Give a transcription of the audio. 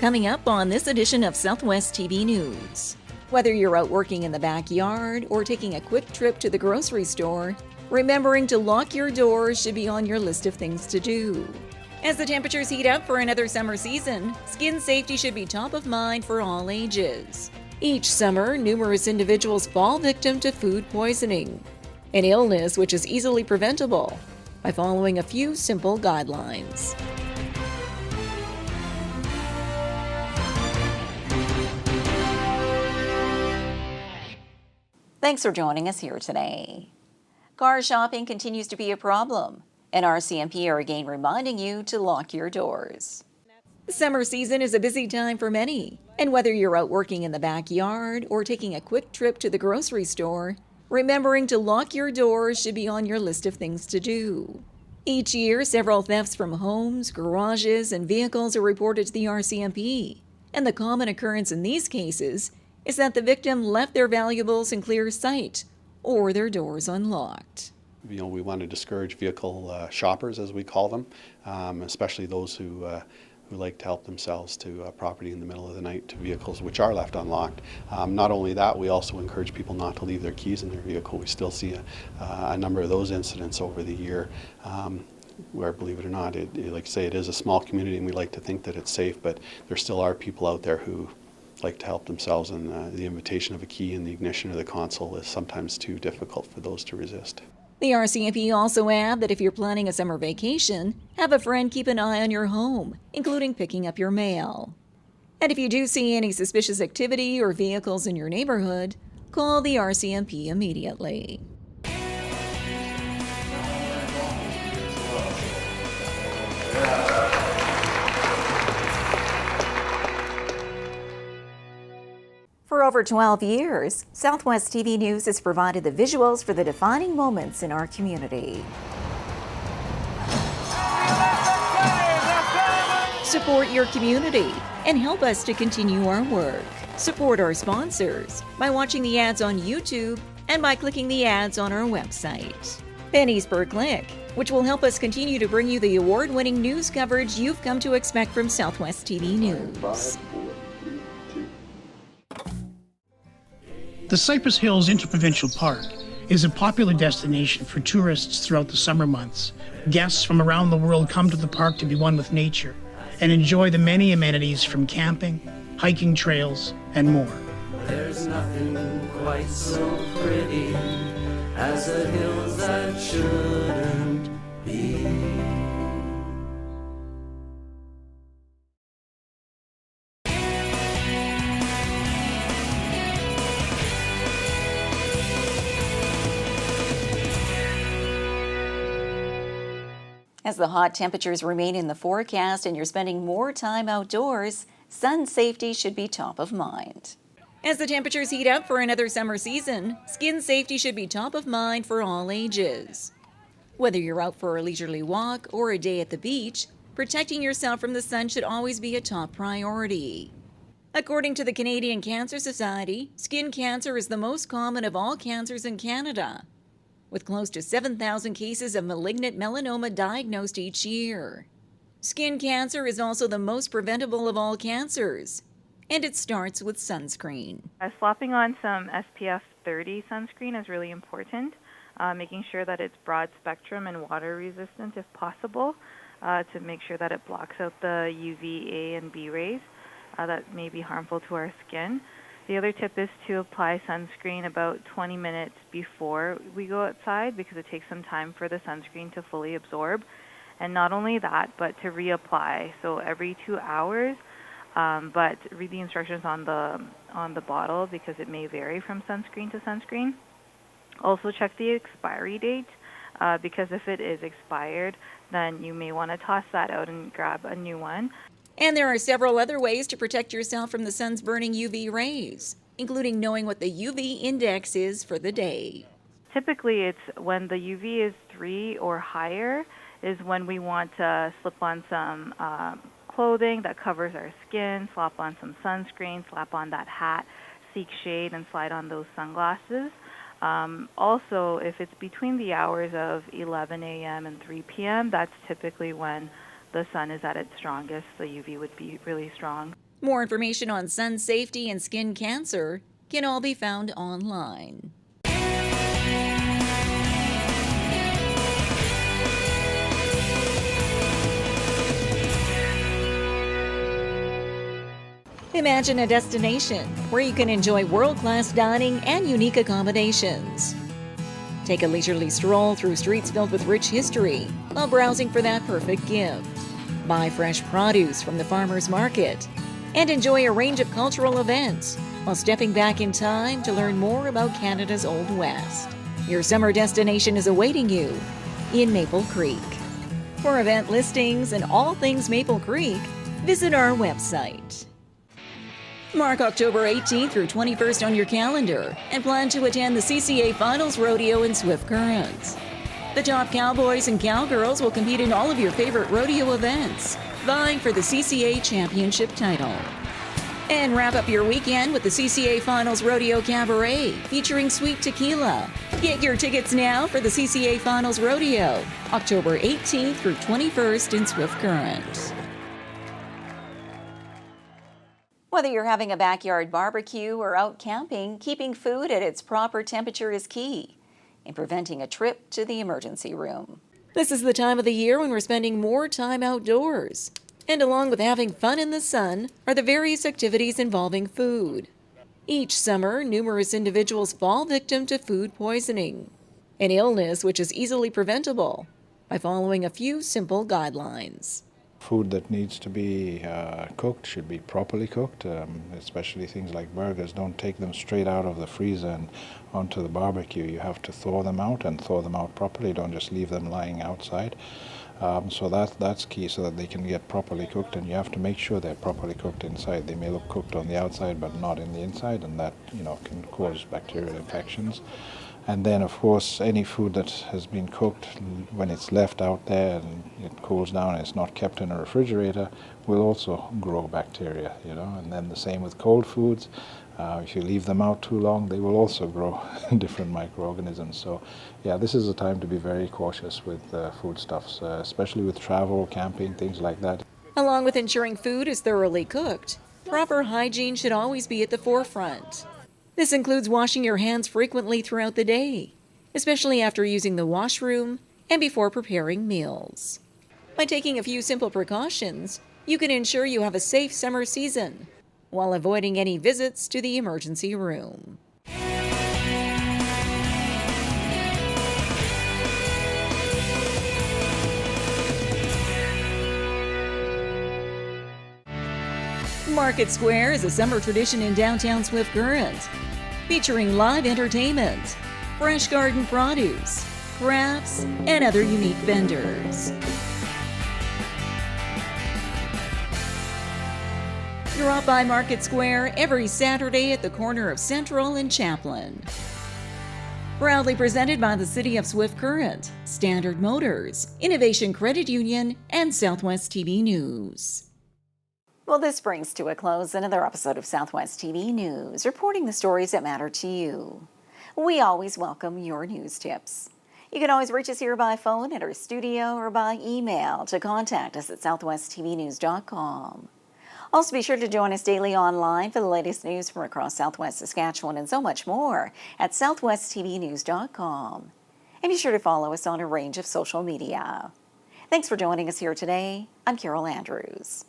Coming up on this edition of Southwest TV News. Whether you're out working in the backyard or taking a quick trip to the grocery store, remembering to lock your doors should be on your list of things to do. As the temperatures heat up for another summer season, skin safety should be top of mind for all ages. Each summer, numerous individuals fall victim to food poisoning, an illness which is easily preventable by following a few simple guidelines. Thanks for joining us here today. Car shopping continues to be a problem, and RCMP are again reminding you to lock your doors. The summer season is a busy time for many, and whether you're out working in the backyard or taking a quick trip to the grocery store, remembering to lock your doors should be on your list of things to do. Each year, several thefts from homes, garages, and vehicles are reported to the RCMP, and the common occurrence in these cases is that the victim left their valuables in clear sight or their doors unlocked. We want to discourage vehicle shoppers, as we call them, especially those who like to help themselves to property in the middle of the night to vehicles which are left unlocked. Not only that, we also encourage people not to leave their keys in their vehicle. We still see a number of those incidents over the year where, believe it or not, like I say, it is a small community and we like to think that it's safe, but there still are people out there who like to help themselves, and the invitation of a key in the ignition or the console is sometimes too difficult for those to resist. The RCMP also add that if you're planning a summer vacation, have a friend keep an eye on your home, including picking up your mail. And if you do see any suspicious activity or vehicles in your neighborhood, call the RCMP immediately. For over 12 years, Southwest TV News has provided the visuals for the defining moments in our community. Support your community and help us to continue our work. Support our sponsors by watching the ads on YouTube and by clicking the ads on our website. Pennies per click, which will help us continue to bring you the award-winning news coverage you've come to expect from Southwest TV News. The Cypress Hills Interprovincial Park is a popular destination for tourists throughout the summer months. Guests from around the world come to the park to be one with nature and enjoy the many amenities from camping, hiking trails, and more. There's nothing quite so pretty as the hills that shouldn't be. As the hot temperatures remain in the forecast and you're spending more time outdoors, sun safety should be top of mind. As the temperatures heat up for another summer season, skin safety should be top of mind for all ages. Whether you're out for a leisurely walk or a day at the beach, protecting yourself from the sun should always be a top priority. According to the Canadian Cancer Society, skin cancer is the most common of all cancers in Canada, with close to 7,000 cases of malignant melanoma diagnosed each year. Skin cancer is also the most preventable of all cancers, and it starts with sunscreen. Slapping on some SPF 30 sunscreen is really important, making sure that it's broad spectrum and water resistant if possible, to make sure that it blocks out the UVA and B rays that may be harmful to our skin. The other tip is to apply sunscreen about 20 minutes before we go outside because it takes some time for the sunscreen to fully absorb. And not only that, but to reapply, so every 2 hours. But read the instructions on the bottle because it may vary from sunscreen to sunscreen. Also check the expiry date because if it is expired, then you may want to toss that out and grab a new one. And there are several other ways to protect yourself from the sun's burning UV rays, including knowing what the UV index is for the day. Typically, it's when the UV is 3 or higher is when we want to slip on some clothing that covers our skin, slap on some sunscreen, slap on that hat, seek shade, and slide on those sunglasses. Also, if it's between the hours of 11 a.m. and 3 p.m., that's typically when the sun is at its strongest. The UV would be really strong. More information on sun safety and skin cancer can all be found online. Imagine a destination where you can enjoy world-class dining and unique accommodations. Take a leisurely stroll through streets filled with rich history while browsing for that perfect gift. Buy fresh produce from the farmers market and enjoy a range of cultural events while stepping back in time to learn more about Canada's Old West. Your summer destination is awaiting you in Maple Creek. For event listings and all things Maple Creek, visit our website. Mark October 18th through 21st on your calendar and plan to attend the CCA Finals Rodeo in Swift Current. The top cowboys and cowgirls will compete in all of your favorite rodeo events, vying for the CCA Championship title. And wrap up your weekend with the CCA Finals Rodeo Cabaret featuring sweet tequila. Get your tickets now for the CCA Finals Rodeo, October 18th through 21st in Swift Current. Whether you're having a backyard barbecue or out camping, keeping food at its proper temperature is key in preventing a trip to the emergency room. This is the time of the year when we're spending more time outdoors. And along with having fun in the sun are the various activities involving food. Each summer, numerous individuals fall victim to food poisoning, an illness which is easily preventable by following a few simple guidelines. Food that needs to be cooked should be properly cooked, especially things like burgers. Don't take them straight out of the freezer and onto the barbecue. You have to thaw them out and thaw them out properly. Don't just leave them lying outside. So that's key, so that they can get properly cooked, and you have to make sure they're properly cooked inside. They may look cooked on the outside but not in the inside, and that can cause bacterial infections. And then, of course, any food that has been cooked, when it's left out there and it cools down and it's not kept in a refrigerator, will also grow bacteria, And then the same with cold foods. If you leave them out too long, they will also grow different microorganisms. So, yeah, this is a time to be very cautious with foodstuffs, especially with travel, camping, things like that. Along with ensuring food is thoroughly cooked, proper hygiene should always be at the forefront. This includes washing your hands frequently throughout the day, especially after using the washroom and before preparing meals. By taking a few simple precautions, you can ensure you have a safe summer season while avoiding any visits to the emergency room. Market Square is a summer tradition in downtown Swift Current, featuring live entertainment, fresh garden produce, crafts, and other unique vendors. Drop by Market Square every Saturday at the corner of Central and Chaplin. Proudly presented by the City of Swift Current, Standard Motors, Innovation Credit Union, and Southwest TV News. Well, this brings to a close another episode of Southwest TV News, reporting the stories that matter to you. We always welcome your news tips. You can always reach us here by phone at our studio or by email to contact us at southwesttvnews.com. Also, be sure to join us daily online for the latest news from across Southwest Saskatchewan and so much more at southwesttvnews.com. And be sure to follow us on a range of social media. Thanks for joining us here today. I'm Carol Andrews.